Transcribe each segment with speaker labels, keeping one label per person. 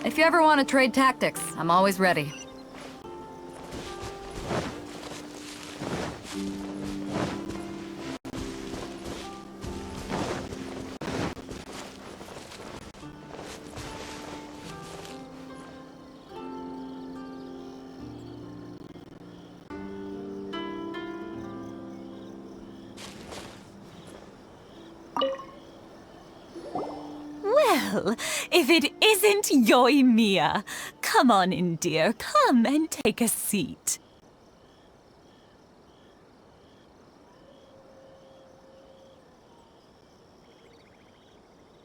Speaker 1: If you ever want to trade tactics, I'm always ready.
Speaker 2: Well, if it isn't Yoimiya. Come on in, dear. Come and take a seat.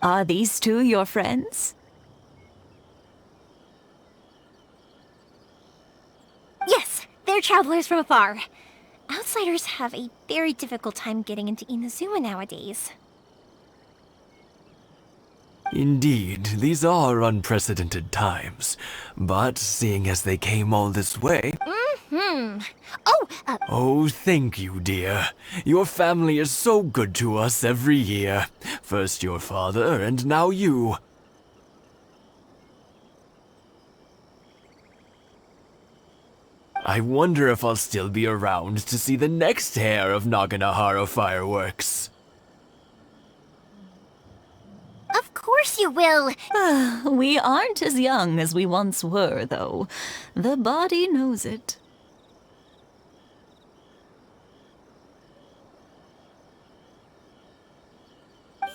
Speaker 2: Are these two your friends?
Speaker 3: Yes, they're travelers from afar. Outsiders have a very difficult time getting into Inazuma nowadays.
Speaker 4: Indeed, these are unprecedented times. But seeing as they came all this way...
Speaker 3: Oh,
Speaker 4: thank you, dear. Your family is so good to us every year. First your father, and now you. I wonder if I'll still be around to see the next hair of Naganahara fireworks.
Speaker 3: of course you will.
Speaker 2: We aren't as young as we once were, though. The body knows it.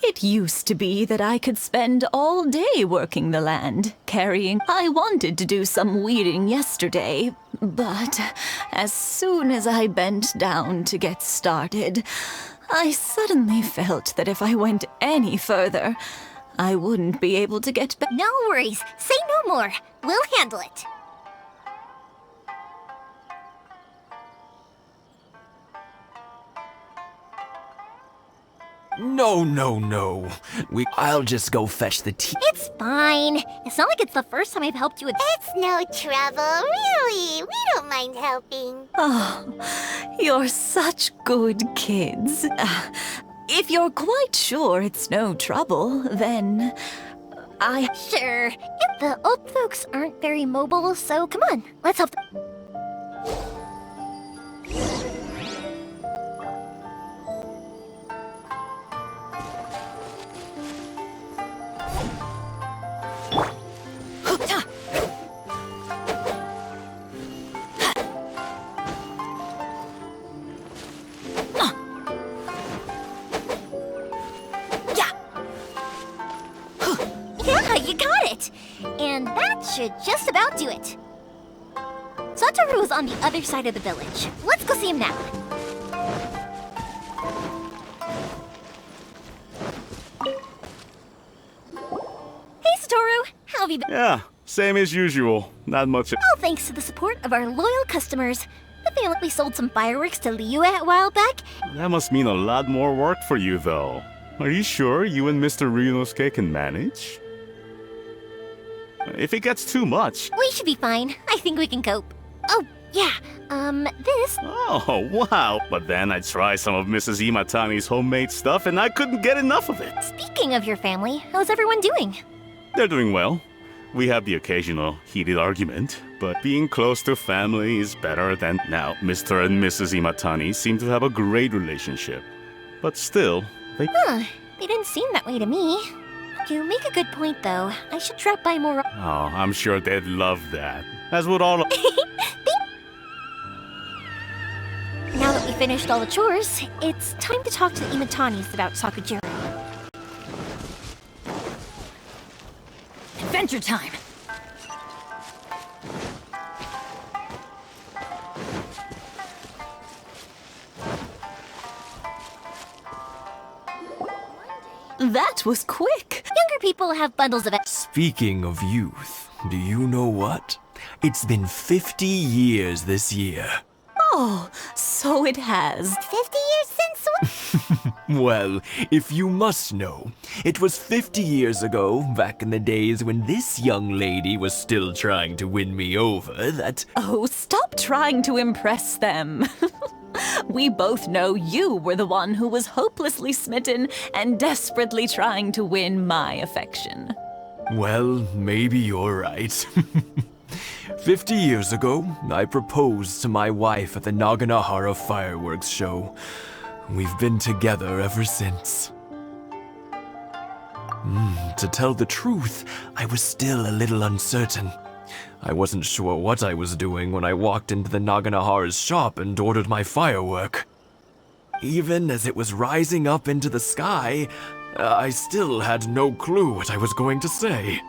Speaker 2: It used to be that I could spend all day working the land, carrying... I wanted to do some weeding yesterday, but as soon as I bent down to get started, I suddenly felt that if I went any further, I wouldn't be able to get back.
Speaker 3: No worries. Say no more. We'll handle it.
Speaker 4: No. I'll just go fetch the tea.
Speaker 3: It's fine. It's not like it's the first time I've helped you with...
Speaker 5: It's no trouble, really. We don't mind helping.
Speaker 2: Oh, you're such good kids. If you're quite sure it's no trouble, then
Speaker 3: Sure. The old folks aren't very mobile, so come on. Let's help them. Yeah, you got it! And that should just about do it. Satoru's on the other side of the village. Let's go see him now. Hey, Satoru! How have you been?
Speaker 6: Yeah, same as usual. Not much.
Speaker 3: All thanks to the support of our loyal customers. The family we sold some fireworks to Liu a while back.
Speaker 6: That must mean a lot more work for you, though. Are you sure you and Mr. Ryunosuke can manage? If it gets too much...
Speaker 3: We should be fine. I think we can cope. Oh, yeah. This...
Speaker 6: Oh, wow. But then I tried some of Mrs. Imatani's homemade stuff and I couldn't get enough of it.
Speaker 3: Speaking of your family, how's everyone doing?
Speaker 6: They're doing well. We have the occasional heated argument, but being close to family is better than... Now, Mr. and Mrs. Imatani seem to have a great relationship. But still, they...
Speaker 3: Huh. They didn't seem that way to me. You make a good point, though. I should drop by more...
Speaker 6: Oh, I'm sure they'd love that. As would all of...
Speaker 3: Now that we finished all the chores, it's time to talk to the Imatanis about Sakujiro.
Speaker 1: Adventure time!
Speaker 2: that was quick.
Speaker 3: Younger people have bundles of...
Speaker 4: Speaking of youth, do you know what? It's been 50 years this year.
Speaker 2: Oh, so it has.
Speaker 5: 50 years since
Speaker 4: Well, if you must know, it was 50 years ago, back in the days when this young lady was still trying to win me over, that...
Speaker 2: Oh, stop trying to impress them. We both know you were the one who was hopelessly smitten and desperately trying to win my affection.
Speaker 4: Well, maybe you're right. 50 years ago, I proposed to my wife at the Naganohara fireworks show. We've been together ever since. To tell the truth, I was still a little uncertain. I wasn't sure what I was doing when I walked into the Naganohara's shop and ordered my firework. Even as it was rising up into the sky, I still had no clue what I was going to say.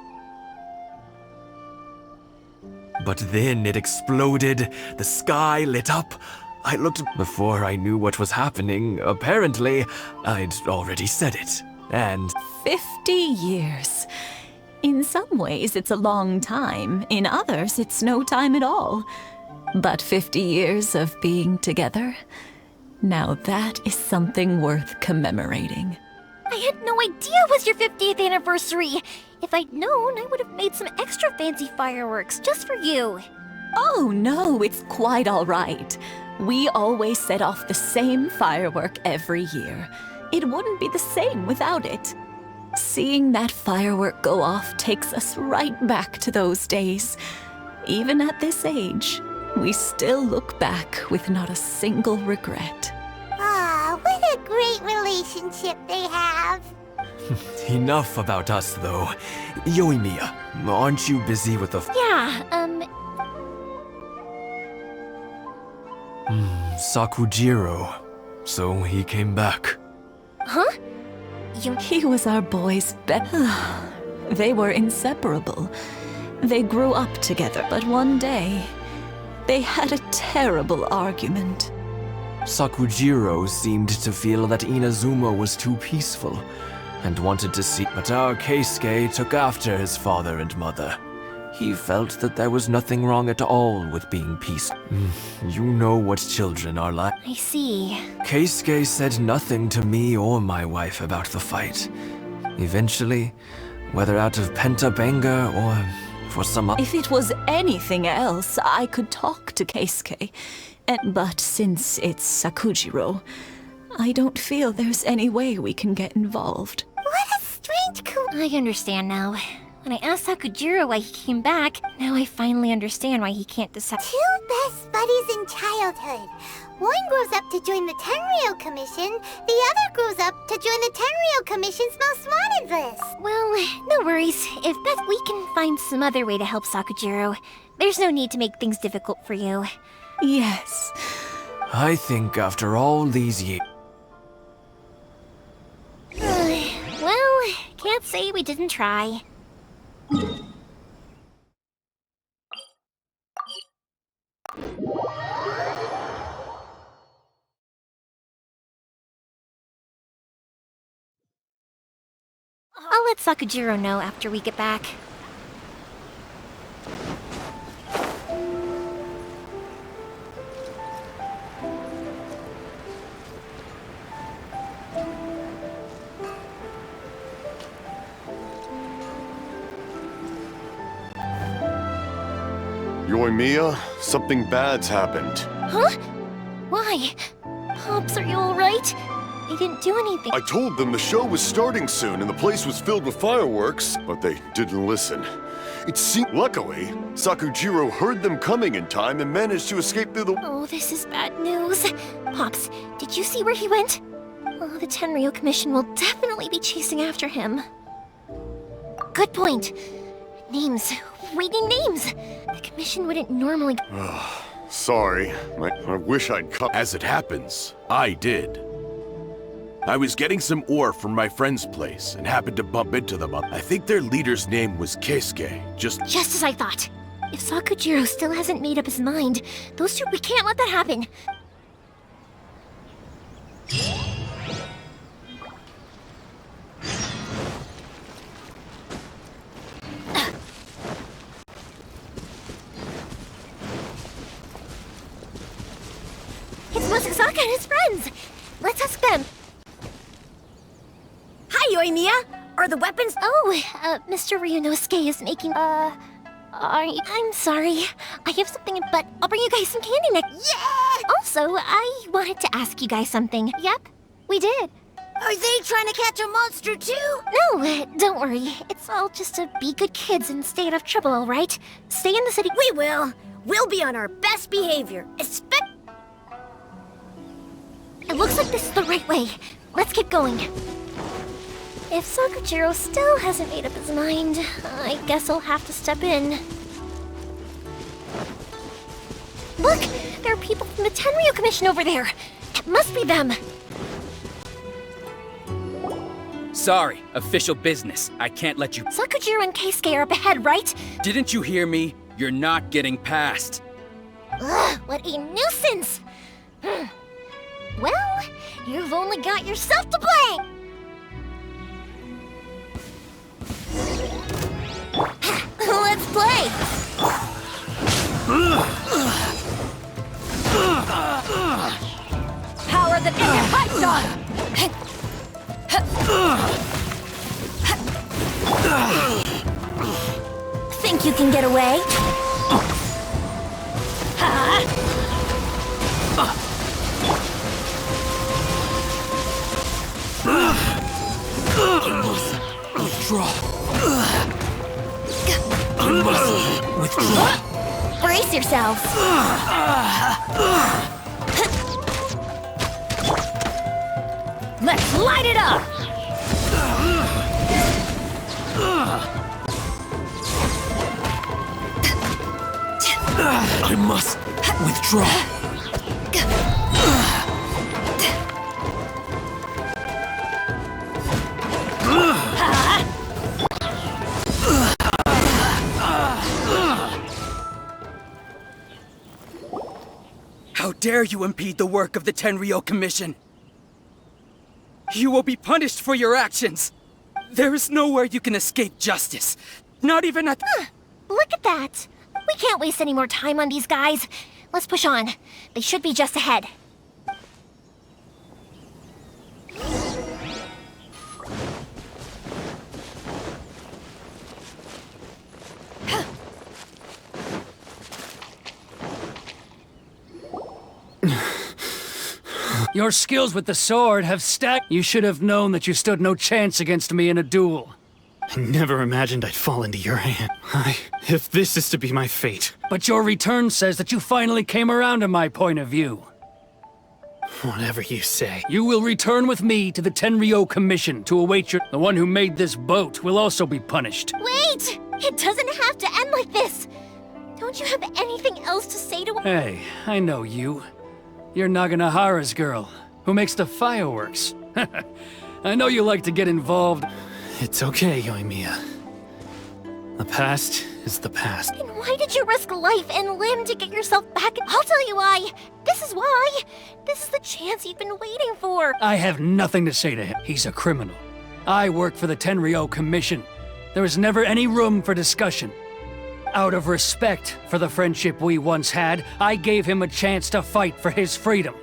Speaker 4: But then it exploded, the sky lit up. I looked before I knew what was happening. Apparently, I'd already said it. And
Speaker 2: 50 years. In some ways, it's a long time. In others, it's no time at all. But 50 years of being together? Now that is something worth commemorating.
Speaker 3: I had no idea it was your 50th anniversary. If I'd known, I would have made some extra fancy fireworks just for you.
Speaker 2: Oh no, it's quite all right. We always set off the same firework every year. It wouldn't be the same without it. Seeing that firework go off takes us right back to those days. Even at this age, we still look back with not a single regret.
Speaker 5: Ah, what a great relationship they have.
Speaker 4: enough about us, though. Yoimiya, aren't you busy with the
Speaker 3: Yeah,
Speaker 4: Sakujiro. So he came back.
Speaker 3: Huh?
Speaker 2: He was our boy's They were inseparable. They grew up together, but one day, they had a terrible argument.
Speaker 4: Sakujiro seemed to feel that Inazuma was too peaceful, and wanted to see. But our Keisuke took after his father and mother. He felt that there was nothing wrong at all with being peaceful. You know what children are like.
Speaker 3: I see.
Speaker 4: Keisuke said nothing to me or my wife about the fight. Eventually, whether out of pent-up anger or for some
Speaker 2: If it was anything else, I could talk to Keisuke. But since it's Sakujiro, I don't feel there's any way we can get involved.
Speaker 5: What a strange
Speaker 3: I understand now. When I asked Sakujiro why he came back, now I finally understand why he can't decide.
Speaker 5: Two best buddies in childhood. One grows up to join the Tenryou Commission, the other grows up to join the Tenryou Commission's most wanted list.
Speaker 3: Well, no worries. If Beth, we can find some other way to help Sakujiro. There's no need to make things difficult for you.
Speaker 2: Yes.
Speaker 4: I think after all these years.
Speaker 3: Well, can't say we didn't try. I'll let Sakujiro know after we get back.
Speaker 7: Yoimiya, something bad's happened.
Speaker 3: Huh? Why? Pops, are you alright? I didn't do anything.
Speaker 7: I told them the show was starting soon and the place was filled with fireworks, but they didn't listen. It seemed luckily, Sakujiro heard them coming in time and managed to escape through the—
Speaker 3: Oh, this is bad news. Pops, did you see where he went? Oh, the Tenryou Commission will definitely be chasing after him. Good point. Names. Reading names. The Commission wouldn't normally—
Speaker 7: Sorry, I wish I'd come.
Speaker 8: As it happens, I did. I was getting some ore from my friend's place and happened to bump into them. I think their leader's name was Keisuke. Just
Speaker 3: as I thought. If Sakujiro still hasn't made up his mind, those two— we can't let that happen. It's Masasaka and his friends! Let's ask them. Hi, Yoimiya! Are the weapons— Oh, Mr. Ryunosuke is making— I'm sorry. I have something, but I'll bring you guys some candy next—
Speaker 5: Yeah!
Speaker 3: Also, I wanted to ask you guys something. Yep, we did. Are they trying to catch a monster too? No, don't worry. It's all just to be good kids and stay out of trouble, all right? Stay in the city. We will. We'll be on our best behavior. It looks like this is the right way. Let's keep going. If Sakujiro still hasn't made up his mind, I guess I'll have to step in. Look! There are people from the Tenryou Commission over there! It must be them!
Speaker 9: Sorry, official business. I can't let you...
Speaker 3: Sakujiro and Keisuke are up ahead, right?
Speaker 9: Didn't you hear me? You're not getting past.
Speaker 3: Ugh, what a nuisance! Well, you've only got yourself to blame! Let's play!
Speaker 1: Power the damn pipes on!
Speaker 3: Think you can get away?
Speaker 4: Withdraw. I must withdraw.
Speaker 3: Brace yourselves!
Speaker 1: Let's light it up!
Speaker 4: I must withdraw.
Speaker 9: How dare you impede the work of the Tenryou Commission? You will be punished for your actions. There is nowhere you can escape justice. Not even at...
Speaker 3: Look at that! We can't waste any more time on these guys. Let's push on. They should be just ahead.
Speaker 10: Your skills with the sword have stacked. You should have known that you stood no chance against me in a duel.
Speaker 11: I never imagined I'd fall into your hand. If this is to be my fate.
Speaker 10: But your return says that you finally came around to my point of view.
Speaker 11: Whatever you say.
Speaker 10: You will return with me to the Tenryou Commission to await your... The one who made this boat will also be punished.
Speaker 3: Wait! It doesn't have to end like this! Don't you have anything else to say to...
Speaker 10: Hey, I know you. You're Naganahara's girl, who makes the fireworks. I know you like to get involved.
Speaker 11: It's okay, Yoimiya. The past is the past.
Speaker 3: Then why did you risk life and limb to get yourself back? I'll tell you why! This is why! This is the chance you've been waiting for!
Speaker 10: I have nothing to say to him. He's a criminal. I work for the Tenryou Commission. There is never any room for discussion. Out of respect for the friendship we once had, I gave him a chance to fight for his freedom.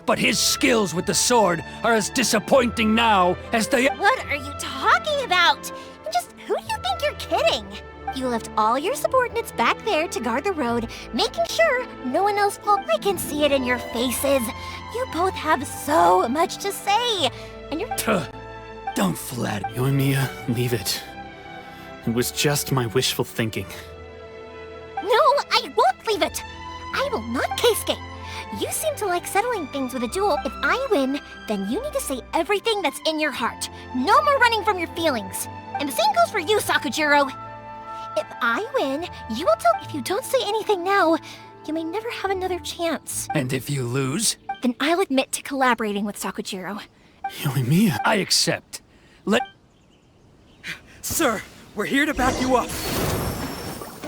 Speaker 10: But his skills with the sword are as disappointing now as they—
Speaker 3: What are you talking about? And just who do you think you're kidding? You left all your subordinates back there to guard the road, making sure no one else will— I can see it in your faces. You both have so much to say, and you're—
Speaker 10: Don't flatter.
Speaker 11: Yoimiya, leave it. It was just my wishful thinking.
Speaker 3: No, I won't leave it! I will not, Keisuke! You seem to like settling things with a duel. If I win, then you need to say everything that's in your heart. No more running from your feelings. And the same goes for you, Sakujiro. If I win, you will tell— If you don't say anything now, you may never have another chance.
Speaker 10: And if you lose?
Speaker 3: Then I'll admit to collaborating with Sakujiro.
Speaker 11: Yoimiya.
Speaker 10: I accept.
Speaker 9: Sir, we're here to back you up.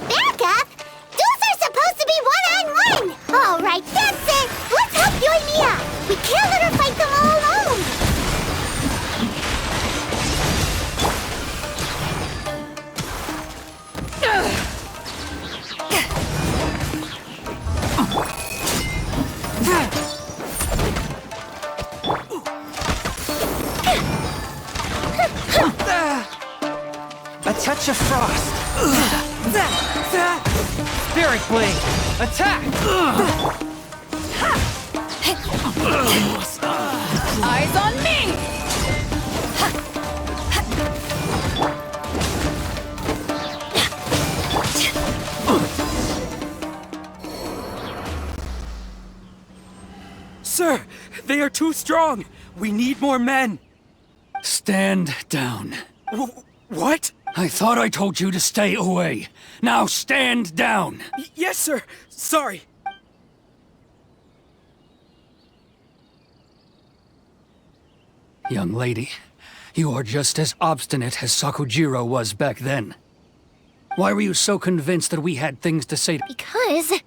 Speaker 5: Back up? Duels are supposed to be one-on-one! Alright, that's it! Let's help Yoimiya! We can't let her fight them all alone!
Speaker 12: A touch of frost. Spirit blade. Attack.
Speaker 1: Eyes on me!
Speaker 9: They are too strong! We need more men!
Speaker 10: Stand down.
Speaker 9: What?
Speaker 10: I thought I told you to stay away. Now stand down!
Speaker 9: Yes, sir! Sorry!
Speaker 10: Young lady, you are just as obstinate as Sakujiro was back then. Why were you so convinced that we had things to say to—
Speaker 3: Because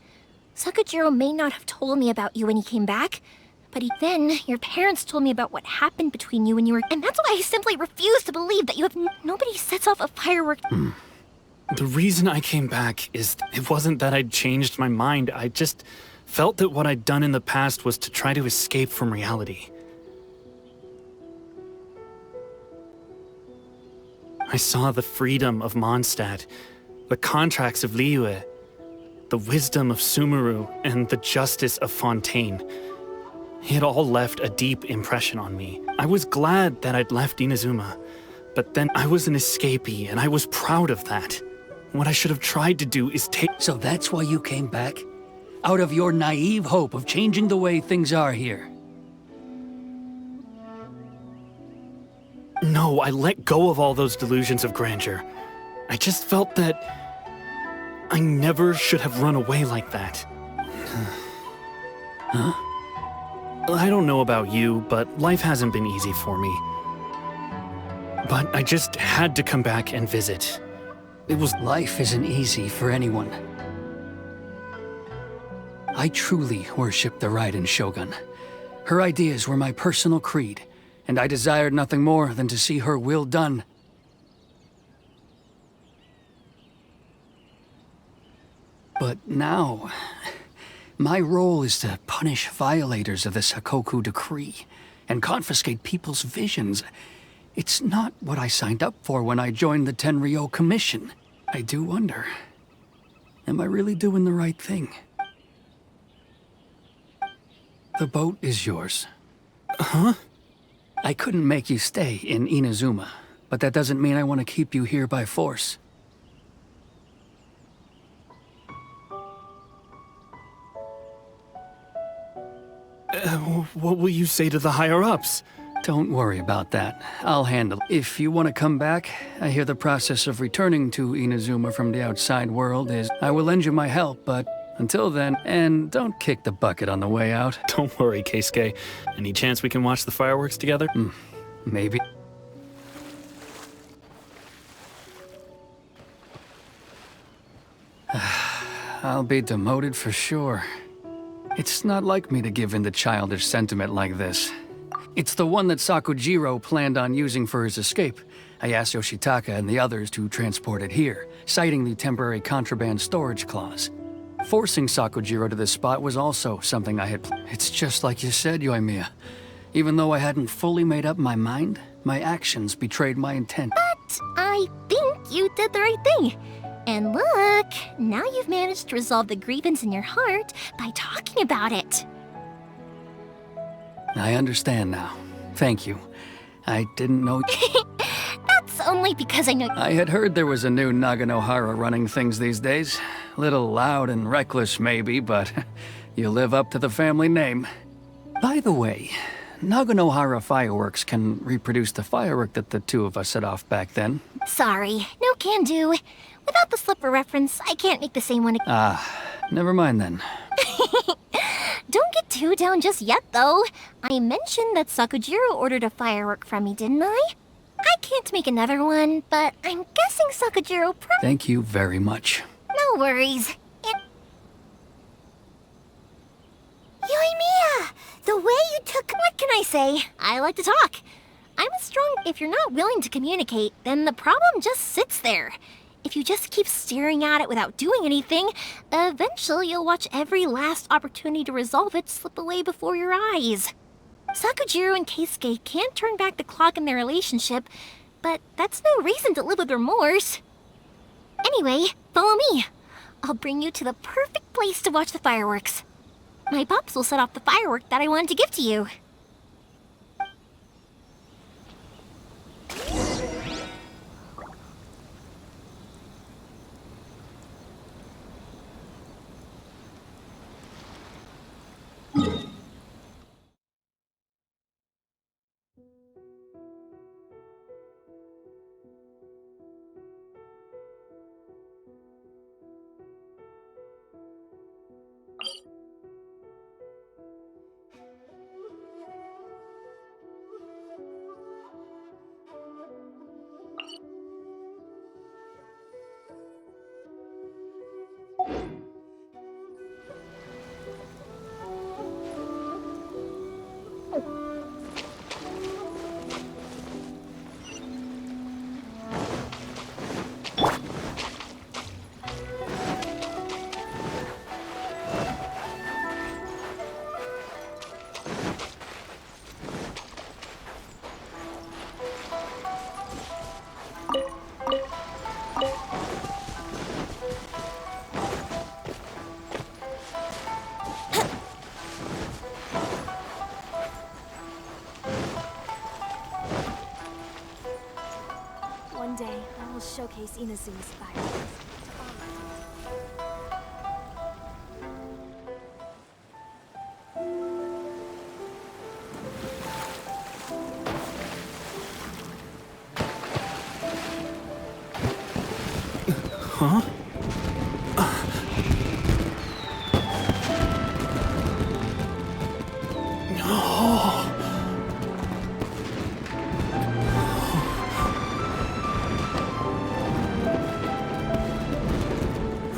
Speaker 3: Sakujiro may not have told me about you when he came back, but then your parents told me about what happened between you when you were— And that's why I simply refuse to believe that you have— Nobody sets off a firework—
Speaker 11: The reason I came back is it wasn't that I'd changed my mind. I just felt that what I'd done in the past was to try to escape from reality. I saw the freedom of Mondstadt, the contracts of Liyue, the wisdom of Sumeru, and the justice of Fontaine. It all left a deep impression on me. I was glad that I'd left Inazuma, but then I was an escapee, and I was proud of that. What I should have tried to do is take—
Speaker 10: So that's why you came back? Out of your naive hope of changing the way things are here?
Speaker 11: No, I let go of all those delusions of grandeur. I just felt that I never should have run away like that.
Speaker 10: Huh?
Speaker 11: I don't know about you, but life hasn't been easy for me. But I just had to come back and visit. It was—
Speaker 10: Life isn't easy for anyone. I truly worshipped the Raiden Shogun. Her ideas were my personal creed, and I desired nothing more than to see her will done. But now, my role is to punish violators of the Sakoku decree and confiscate people's visions. It's not what I signed up for when I joined the Tenryou Commission. I do wonder, am I really doing the right thing? The boat is yours.
Speaker 11: Huh?
Speaker 10: I couldn't make you stay in Inazuma, but that doesn't mean I want to keep you here by force.
Speaker 11: What will you say to the higher-ups?
Speaker 10: Don't worry about that. I'll handle it. If you want to come back, I hear the process of returning to Inazuma from the outside world is— I will lend you my help, but until then— And don't kick the bucket on the way out.
Speaker 11: Don't worry, Keisuke. Any chance we can watch the fireworks together?
Speaker 10: Maybe. I'll be demoted for sure. It's not like me to give in to childish sentiment like this. It's the one that Sakujiro planned on using for his escape. I asked Yoshitaka and the others to transport it here, citing the temporary contraband storage clause. Forcing Sakujiro to this spot was also something I had— It's just like you said, Yoimiya. Even though I hadn't fully made up my mind, my actions betrayed my intent.
Speaker 3: But I think you did the right thing. And look, now you've managed to resolve the grievance in your heart by talking about it.
Speaker 10: I understand now. Thank you. I didn't know—
Speaker 3: That's only because I know—
Speaker 10: I had heard there was a new Naganohara running things these days. Little loud and reckless, maybe, but you live up to the family name. By the way, Naganohara fireworks can reproduce the firework that the two of us set off back then.
Speaker 3: Sorry, no can do. Without the slipper reference, I can't make the same one.
Speaker 10: Never mind then.
Speaker 3: Don't get too down just yet, though. I mentioned that Sakujiro ordered a firework from me, didn't I? I can't make another one, but I'm guessing Sakujiro
Speaker 10: Thank you very much.
Speaker 3: No worries.
Speaker 5: Yoimiya, the way you took—
Speaker 3: What can I say? I like to talk. I'm strong. If you're not willing to communicate, then the problem just sits there. If you just keep staring at it without doing anything, eventually you'll watch every last opportunity to resolve it slip away before your eyes. Sakujiro and Keisuke can't turn back the clock in their relationship, but that's no reason to live with remorse. Anyway, follow me. I'll bring you to the perfect place to watch the fireworks. My pops will set off the firework that I wanted to give to you. Case Inazuma's fireworks.
Speaker 11: Huh?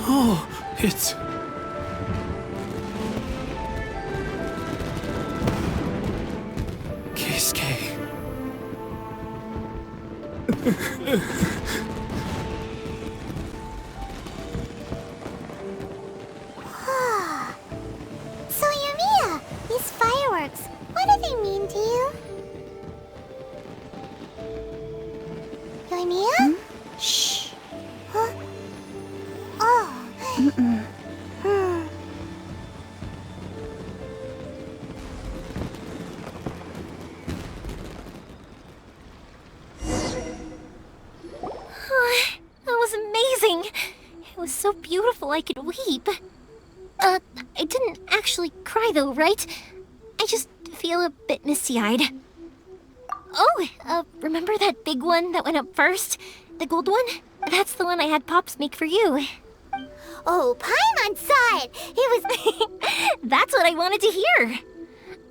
Speaker 11: Oh, it's... Keisuke.
Speaker 5: So, Yoimiya, these fireworks, what do they mean to you? Yoimiya?
Speaker 2: Shh.
Speaker 5: Huh? Oh.
Speaker 3: That was amazing! It was so beautiful I could weep. I didn't actually cry though, right? I just feel a bit misty-eyed. Oh, remember that big one that went up first? The gold one? That's the one I had Pops make for you.
Speaker 5: Oh, Paimon saw it! It was...
Speaker 3: That's what I wanted to hear!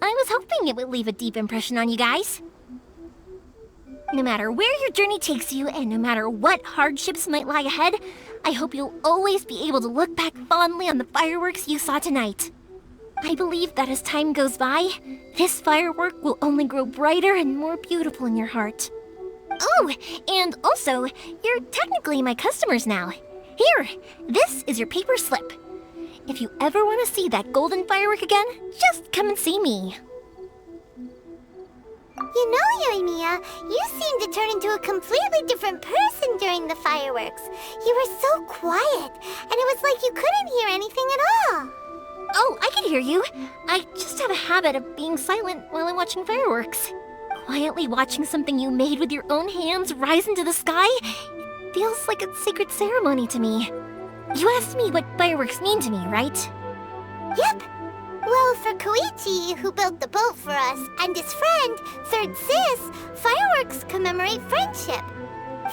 Speaker 3: I was hoping it would leave a deep impression on you guys. No matter where your journey takes you, and no matter what hardships might lie ahead, I hope you'll always be able to look back fondly on the fireworks you saw tonight. I believe that as time goes by, this firework will only grow brighter and more beautiful in your heart. Oh, and also, you're technically my customers now. Here, this is your paper slip. If you ever want to see that golden firework again, just come and see me.
Speaker 5: You know, Yoimiya, you seemed to turn into a completely different person during the fireworks. You were so quiet, and it was like you couldn't hear anything at all.
Speaker 3: Oh, I can hear you. I just have a habit of being silent while I'm watching fireworks. Quietly watching something you made with your own hands rise into the sky feels like a sacred ceremony to me. You asked me what fireworks mean to me, right?
Speaker 5: Yep. Well, for Koichi, who built the boat for us, and his friend, Third Sis, fireworks commemorate friendship.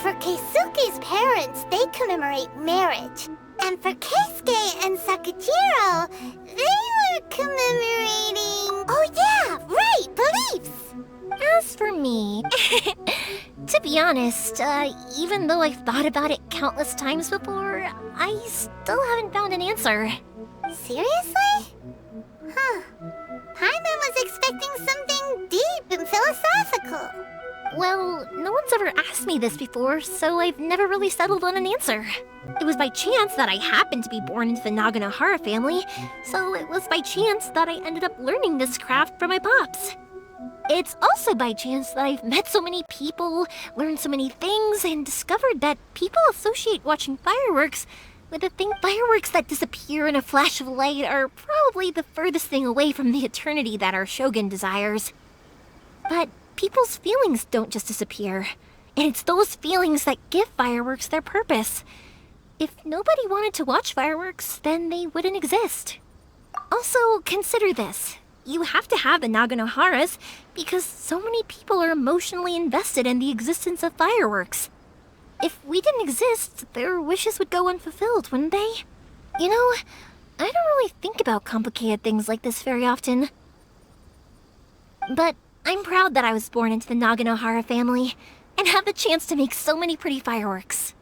Speaker 5: For Keisuke's parents, they commemorate marriage. And for Keisuke and Sakujiro, they were commemorating... Oh yeah, right, beliefs!
Speaker 3: As for me, to be honest, even though I've thought about it countless times before, I still haven't found an answer.
Speaker 5: Seriously? Huh. Paimon was expecting something deep and philosophical.
Speaker 3: Well, no one's ever asked me this before, so I've never really settled on an answer. It was by chance that I happened to be born into the Naganohara family, so it was by chance that I ended up learning this craft from my pops. It's also by chance that I've met so many people, learned so many things, and discovered that people associate watching fireworks with the thing fireworks that disappear in a flash of light are probably the furthest thing away from the eternity that our shogun desires. But people's feelings don't just disappear, and it's those feelings that give fireworks their purpose. If nobody wanted to watch fireworks, then they wouldn't exist. Also, consider this. You have to have the Naganoharas because so many people are emotionally invested in the existence of fireworks. If we didn't exist, their wishes would go unfulfilled, wouldn't they? You know, I don't really think about complicated things like this very often. But I'm proud that I was born into the Naganohara family and have the chance to make so many pretty fireworks.